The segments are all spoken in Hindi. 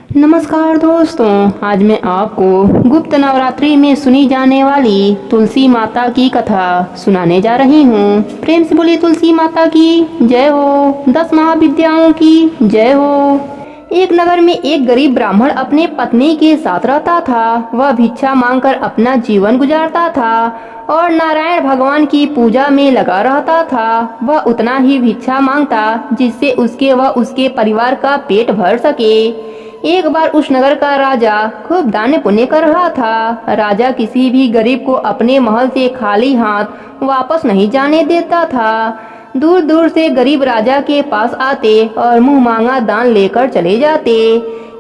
नमस्कार दोस्तों, आज मैं आपको गुप्त नवरात्रि में सुनी जाने वाली तुलसी माता की कथा सुनाने जा रही हूँ। प्रेम से बोलिए तुलसी माता की जय हो, 10 महाविद्याओं की जय हो। एक नगर में एक गरीब ब्राह्मण अपने पत्नी के साथ रहता था। वह भिक्षा मांगकर अपना जीवन गुजारता था और नारायण भगवान की पूजा में लगा रहता था। वह उतना ही भिक्षा मांगता जिससे उसके व उसके परिवार का पेट भर सके। एक बार उस नगर का राजा खूब दान पुण्य कर रहा था। राजा किसी भी गरीब को अपने महल से खाली हाथ वापस नहीं जाने देता था। दूर दूर से गरीब राजा के पास आते और मुंह मांगा दान लेकर चले जाते।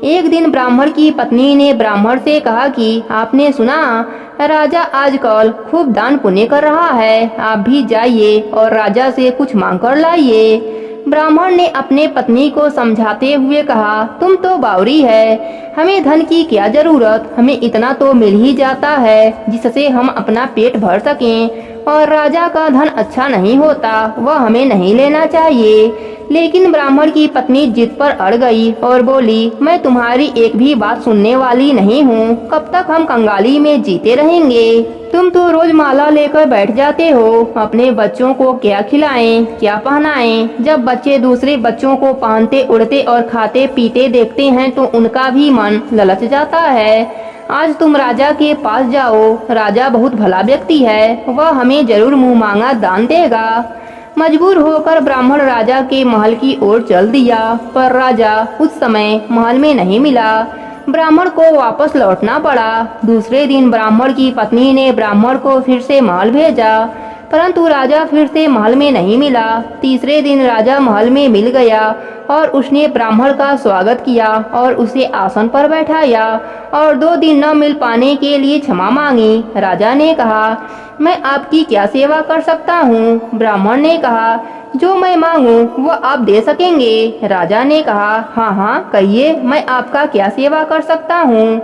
एक दिन ब्राह्मण की पत्नी ने ब्राह्मण से कहा कि आपने सुना, राजा आजकल खूब दान पुण्य कर रहा है, आप भी जाइए और राजा से कुछ मांग कर लाइए। ब्राह्मण ने अपने पत्नी को समझाते हुए कहा, तुम तो बावरी है, हमें धन की क्या जरूरत, हमें इतना तो मिल ही जाता है जिससे हम अपना पेट भर सकें। और राजा का धन अच्छा नहीं होता, वह हमें नहीं लेना चाहिए। लेकिन ब्राह्मण की पत्नी जिद पर अड़ गई और बोली, मैं तुम्हारी एक भी बात सुनने वाली नहीं हूँ, कब तक हम कंगाली में जीते रहेंगे। तुम तो रोज माला लेकर बैठ जाते हो, अपने बच्चों को क्या खिलाएं, क्या पहनाएं। जब बच्चे दूसरे बच्चों को पहनते उड़ते और खाते पीते देखते हैं तो उनका भी मन ललच जाता है। आज तुम राजा के पास जाओ, राजा बहुत भला व्यक्ति है, वह हमें जरूर मुंह मांगा दान देगा। मजबूर होकर ब्राह्मण राजा के महल की ओर चल दिया, पर राजा उस समय महल में नहीं मिला। ब्राह्मण को वापस लौटना पड़ा। दूसरे दिन ब्राह्मण की पत्नी ने ब्राह्मण को फिर से महल भेजा, परंतु राजा फिर से महल में नहीं मिला। तीसरे दिन राजा महल में मिल गया और उसने ब्राह्मण का स्वागत किया और उसे आसन पर बैठाया और 2 दिन न मिल पाने के लिए क्षमा मांगी। राजा ने कहा, मैं आपकी क्या सेवा कर सकता हूँ? ब्राह्मण ने कहा, जो मैं मांगू वो आप दे सकेंगे। राजा ने कहा, हाँ हाँ कहिए, मैं आपका क्या सेवा कर सकता हूँ?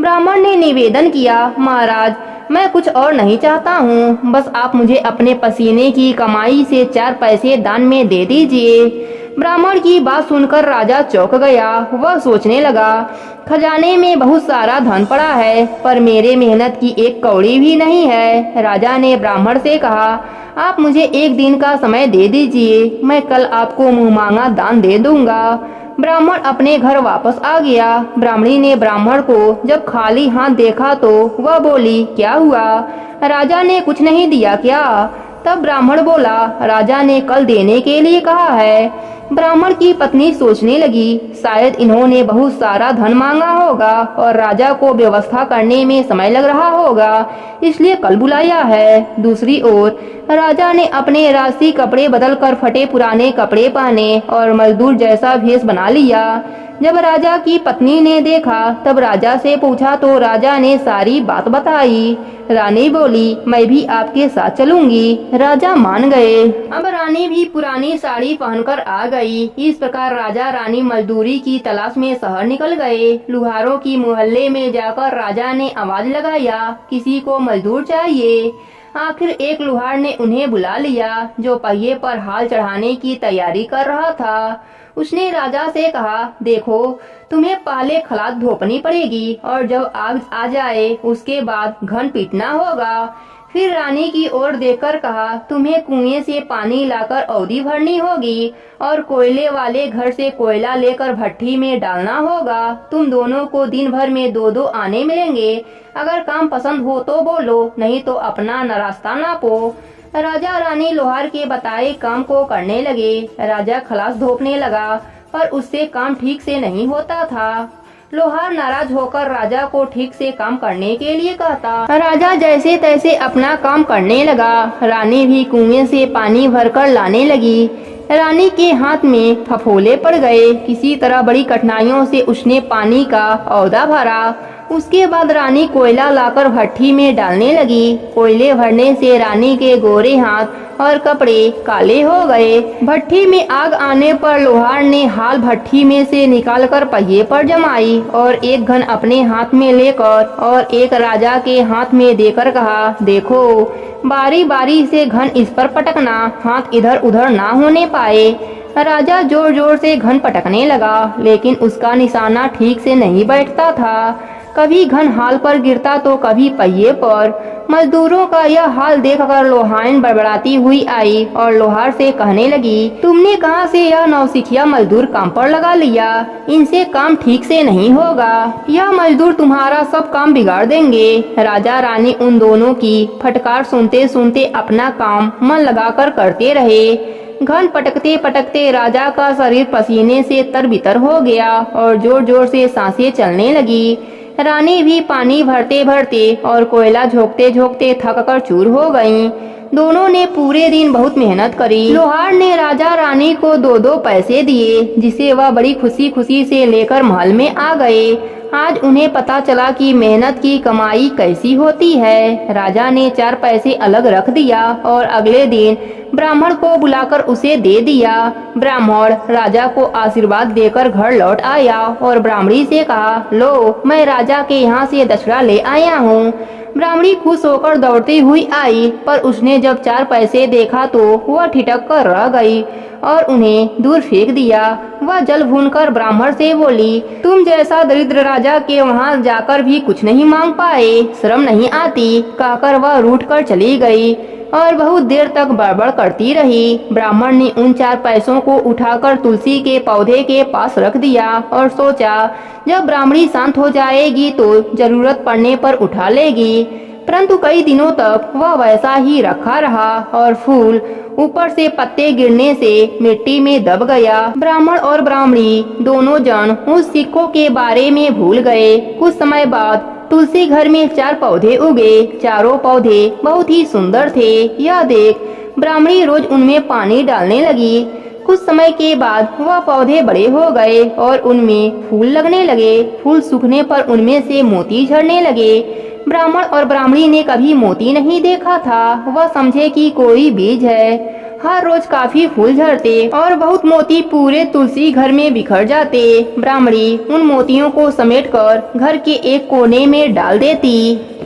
ब्राह्मण ने निवेदन किया, महाराज मैं कुछ और नहीं चाहता हूँ, बस आप मुझे अपने पसीने की कमाई से 4 पैसे दान में दे दीजिए। ब्राह्मण की बात सुनकर राजा चौंक गया। वह सोचने लगा, खजाने में बहुत सारा धन पड़ा है, पर मेरे मेहनत की एक कौड़ी भी नहीं है। राजा ने ब्राह्मण से कहा, आप मुझे 1 दिन का समय दे दीजिए, मैं कल आपको मुंह मांगा दान दे दूंगा। ब्राह्मण अपने घर वापस आ गया। ब्राह्मणी ने ब्राह्मण को जब खाली हाथ देखा तो वह बोली, क्या हुआ, राजा ने कुछ नहीं दिया क्या? तब ब्राह्मण बोला, राजा ने कल देने के लिए कहा है। ब्राह्मण की पत्नी सोचने लगी, शायद इन्होंने बहुत सारा धन मांगा होगा और राजा को व्यवस्था करने में समय लग रहा होगा, इसलिए कल बुलाया है। दूसरी ओर राजा ने अपने राशि कपड़े बदलकर फटे पुराने कपड़े पहने और मजदूर जैसा भेष बना लिया। जब राजा की पत्नी ने देखा तब राजा से पूछा तो राजा ने सारी बात बताई। रानी बोली, मैं भी आपके साथ चलूंगी। राजा मान गए। अब रानी भी पुरानी साड़ी पहनकर आ गई। इस प्रकार राजा रानी मजदूरी की तलाश में शहर निकल गए। लुहारों की मोहल्ले में जाकर राजा ने आवाज लगाया, किसी को मजदूर चाहिए। आखिर एक लुहार ने उन्हें बुला लिया, जो पहिए पर हाल चढ़ाने की तैयारी कर रहा था। उसने राजा से कहा, देखो तुम्हें पहले खलात धोपनी पड़ेगी और जब आग आ जाए उसके बाद घन पीटना होगा। फिर रानी की ओर देखकर कहा, तुम्हें कुएं से पानी लाकर औदी भरनी होगी और कोयले वाले घर से कोयला लेकर भट्टी में डालना होगा। तुम दोनों को दिन भर में 2-2 आने मिलेंगे। अगर काम पसंद हो तो बोलो, नहीं तो अपना रास्ता नापो। राजा रानी लोहार के बताए काम को करने लगे। राजा खलास धोपने लगा, पर उससे काम ठीक से नहीं होता था। लोहार नाराज होकर राजा को ठीक से काम करने के लिए कहता। राजा जैसे तैसे अपना काम करने लगा। रानी भी कुएं से पानी भरकर लाने लगी। रानी के हाथ में फफोले पड़ गए। किसी तरह बड़ी कठिनाइयों से उसने पानी का औदा भरा। उसके बाद रानी कोयला लाकर भट्टी में डालने लगी। कोयले भरने से रानी के गोरे हाथ और कपड़े काले हो गए। भट्टी में आग आने पर लोहार ने हाल भट्टी में से निकालकर पहिए पर जमाई और एक घन अपने हाथ में लेकर और एक राजा के हाथ में देकर कहा, देखो बारी बारी से घन इस पर पटकना, हाथ इधर उधर ना होने पाए। राजा जोर जोर से घन पटकने लगा, लेकिन उसका निशाना ठीक से नहीं बैठता था। कभी घन हाल पर गिरता तो कभी पहिए पर। मजदूरों का यह हाल देखकर लोहाइन बड़बड़ाती हुई आई और लोहार से कहने लगी, तुमने कहाँ से यह नौसिखिया मजदूर काम पर लगा लिया? इनसे काम ठीक से नहीं होगा। यह मजदूर तुम्हारा सब काम बिगाड़ देंगे। राजा रानी उन दोनों की फटकार सुनते सुनते अपना काम मन लगाकर करते रहे। घन पटकते पटकते राजा का शरीर पसीने से तरबितर हो गया और जोर जोर से सांसें चलने लगी। रानी भी पानी भरते भरते और कोयला झोंकते झोंकते थक कर चूर हो गईं। दोनों ने पूरे दिन बहुत मेहनत करी। लोहार ने राजा रानी को 2-2 पैसे दिए, जिसे वह बड़ी खुशी खुशी से लेकर महल में आ गए। आज उन्हें पता चला कि मेहनत की कमाई कैसी होती है। राजा ने 4 पैसे अलग रख दिया और अगले दिन ब्राह्मण को बुलाकर उसे दे दिया। ब्राह्मण राजा को आशीर्वाद देकर घर लौट आया और ब्राह्मणी से कहा, लो, मैं राजा के यहाँ से दक्षिणा ले आया हूँ। ब्राह्मणी खुश होकर दौड़ती हुई आई, पर उसने जब 4 पैसे देखा तो वह ठिठक कर रह गई और उन्हें दूर फेंक दिया। वह जल भूनकर ब्राह्मण से बोली, तुम जैसा दरिद्र राजा के वहाँ जाकर भी कुछ नहीं मांग पाए, शर्म नहीं आती? कहकर वह रूठ कर चली गई और बहुत देर तक बड़बड़ करती रही। ब्राह्मण ने उन 4 पैसों को उठाकर तुलसी के पौधे के पास रख दिया और सोचा, जब ब्राह्मणी शांत हो जाएगी तो जरूरत पड़ने पर उठा लेगी। परंतु कई दिनों तक वह वैसा ही रखा रहा और फूल ऊपर से पत्ते गिरने से मिट्टी में दब गया। ब्राह्मण और ब्राह्मणी दोनों जन उस सिक्कों के बारे में भूल गए। कुछ समय बाद तुलसी घर में 4 पौधे उगे। चारों पौधे बहुत ही सुंदर थे। यह देख ब्राह्मणी रोज उनमें पानी डालने लगी। कुछ समय के बाद वह पौधे बड़े हो गए और उनमें फूल लगने लगे। फूल सूखने पर उनमें से मोती झड़ने लगे। ब्राह्मण और ब्राह्मणी ने कभी मोती नहीं देखा था। वह समझे कि कोई बीज है। हर रोज काफी फूल झड़ते और बहुत मोती पूरे तुलसी घर में बिखर जाते। ब्राह्मणी उन मोतियों को समेटकर घर के एक कोने में डाल देती।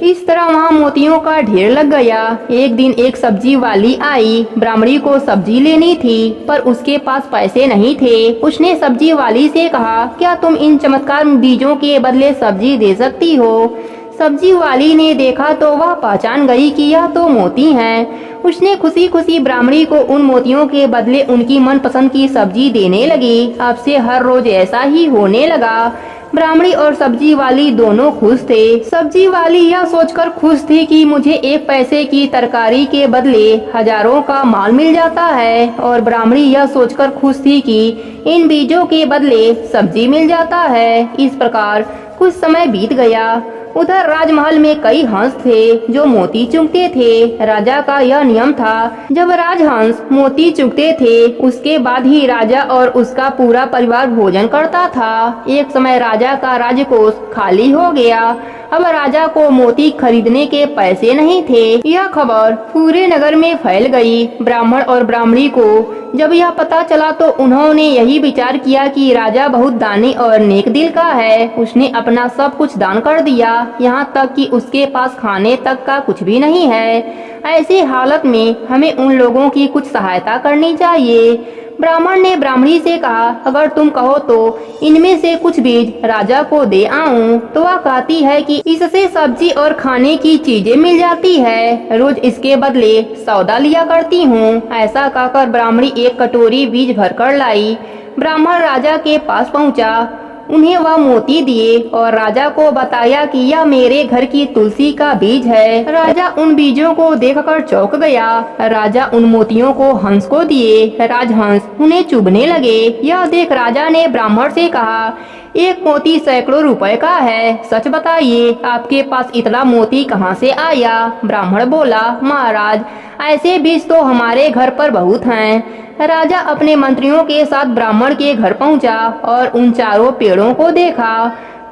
इस तरह वहाँ मोतियों का ढेर लग गया। एक दिन एक सब्जी वाली आई। ब्राह्मणी को सब्जी लेनी थी, पर उसके पास पैसे नहीं थे। उसने सब्जी वाली से कहा, क्या तुम इन चमत्कार बीजों के बदले सब्जी दे सकती हो? सब्जी वाली ने देखा तो वह पहचान गई कि यह तो मोती हैं। उसने खुशी खुशी ब्राह्मणी को उन मोतियों के बदले उनकी मनपसंद की सब्जी देने लगी। अब से हर रोज ऐसा ही होने लगा। ब्राह्मणी और सब्जी वाली दोनों खुश थे। सब्जी वाली यह सोचकर खुश थी कि मुझे 1 पैसे की तरकारी के बदले हजारों का माल मिल जाता है, और ब्राह्मणी यह सोचकर खुश थी कि इन बीजों के बदले सब्जी मिल जाता है। इस प्रकार कुछ समय बीत गया। उधर राजमहल में कई हंस थे जो मोती चुगते थे। राजा का यह नियम था, जब राजहंस मोती चुगते थे उसके बाद ही राजा और उसका पूरा परिवार भोजन करता था। एक समय राजा का राजकोष खाली हो गया। अब राजा को मोती खरीदने के पैसे नहीं थे। यह खबर पूरे नगर में फैल गई। ब्राह्मण और ब्राह्मणी को जब यह पता चला तो उन्होंने यही विचार किया कि राजा बहुत दानी और नेक दिल का है। उसने अपना सब कुछ दान कर दिया, यहाँ तक कि उसके पास खाने तक का कुछ भी नहीं है। ऐसी हालत में हमें उन लोगों की कुछ सहायता करनी चाहिए। ब्राह्मण ने ब्राह्मणी से कहा, अगर तुम कहो तो इनमें से कुछ बीज राजा को दे आऊं। तो वह कहती है कि इससे सब्जी और खाने की चीजें मिल जाती है, रोज इसके बदले सौदा लिया करती हूँ। ऐसा कहकर ब्राह्मणी एक कटोरी बीज भरकर लाई। ब्राह्मण राजा के पास पहुँचा, उन्हें वह मोती दिए और राजा को बताया कि यह मेरे घर की तुलसी का बीज है। राजा उन बीजों को देखकर चौंक गया। राजा उन मोतियों को हंस को दिए। राजहंस उन्हें चुभने लगे। यह देख राजा ने ब्राह्मण से कहा, 1 मोती सैकड़ों रुपए का है, सच बताइए आपके पास इतना मोती कहाँ से आया? ब्राह्मण बोला, महाराज, ऐसे बीज तो हमारे घर पर बहुत हैं। राजा अपने मंत्रियों के साथ ब्राह्मण के घर पहुंचा और उन चारों पेड़ों को देखा।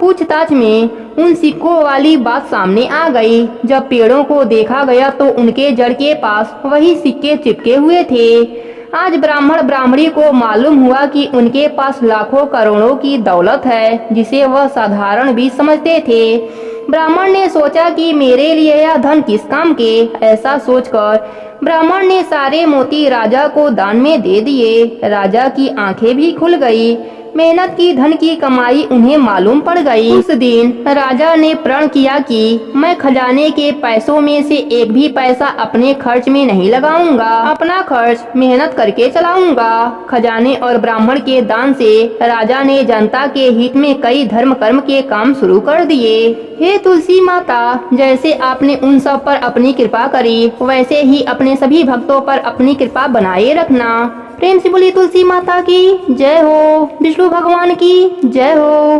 पूछताछ में उन सिक्कों वाली बात सामने आ गई। जब पेड़ों को देखा गया तो उनके जड़ के पास वही सिक्के चिपके हुए थे। आज ब्राह्मण ब्राह्मणी को मालूम हुआ कि उनके पास लाखों करोड़ों की दौलत है, जिसे वह साधारण बीज समझते थे। ब्राह्मण ने सोचा कि मेरे लिए यह धन किस काम के। ऐसा सोचकर ब्राह्मण ने सारे मोती राजा को दान में दे दिए। राजा की आंखें भी खुल गई। मेहनत की धन की कमाई उन्हें मालूम पड़ गई। उस दिन राजा ने प्रण किया कि मैं खजाने के पैसों में से एक भी पैसा अपने खर्च में नहीं लगाऊंगा। अपना खर्च मेहनत करके चलाऊंगा। खजाने और ब्राह्मण के दान से राजा ने जनता के हित में कई धर्म कर्म के काम शुरू कर दिए। हे तुलसी माता, जैसे आपने उन सब पर अपनी कृपा करी, वैसे ही अपने सभी भक्तों पर अपनी कृपा बनाए रखना। प्रेम से बोली तुलसी माता की जय हो। विष्णु भगवान की जय हो।